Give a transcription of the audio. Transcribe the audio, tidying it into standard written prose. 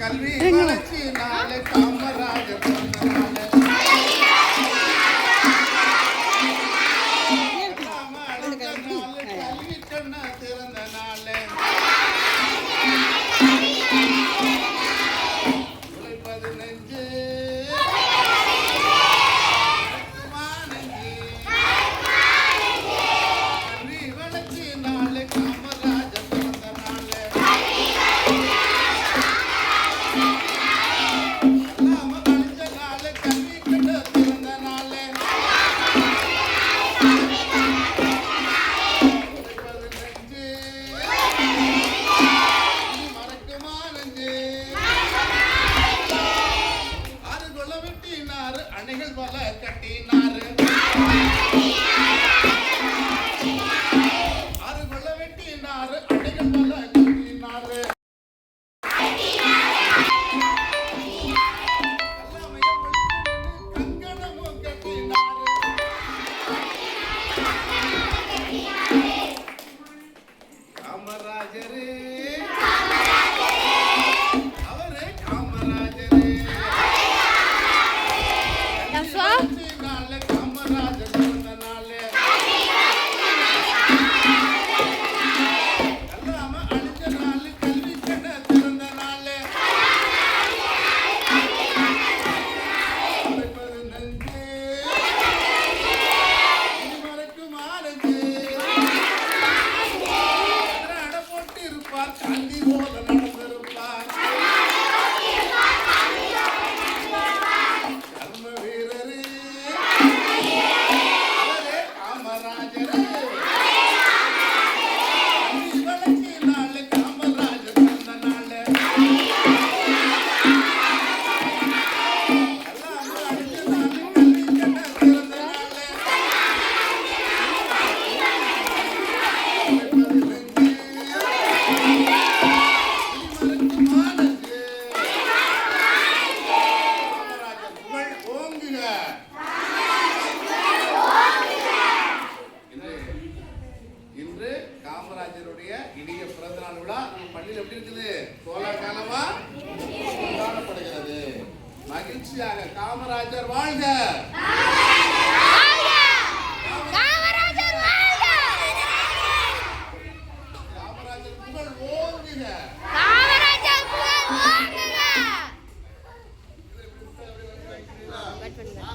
கல்வி வளர்ச்சி நாளை காமராஜர் பிறந்த நாள். கல்வி கண்ண திறந்த நாள். ஜூலை 15 கல்வி வளர்ச்சி நாளை காமராஜர் பிறந்த நாள். எல்லாம அழிஞ்ச நாள் கல்வி கண்ண திறந்த நாள். அணைகள் பல கட்டினாரு. ஆறு கொள்ள வெட்டினாரு. அணைகள் பல கட்டினாரு. கங்கணமும் கட்டினாரு. காமராஜரு அவரே காமராஜரு. காமராஜர் பிறந்த நாள். எல்லாம அழிஞ்ச நாள் கல்வி கண்ண திறந்த நாள். 15 மறைக்கும் ஆரஞ்சு அட போட்டு இருப்பார். காந்தி போல நடந்திருப்பார். கர்ம வீரரு அவரே காமராஜரு. கல்வி வளர்ச்சி நாள் காமராஜர் பிறந்த நாள். எல்லாம அழிஞ்ச நாள் கல்வி கண்ண திறந்த நாள். 15 மறைக்கும் ஆனந்து காமராஜர் புகழ் ஓங்குக. இன்று காமராஜருடைய இனிய பிறந்த நாள் விழா நம்ம பள்ளியில் எப்படி இருக்குது? கோலாகலமா கொண்டாடப்படுகிறது. மகிழ்ச்சியாக காமராஜர் வாழ்க. காமராஜர் புகழ் ஓங்குக.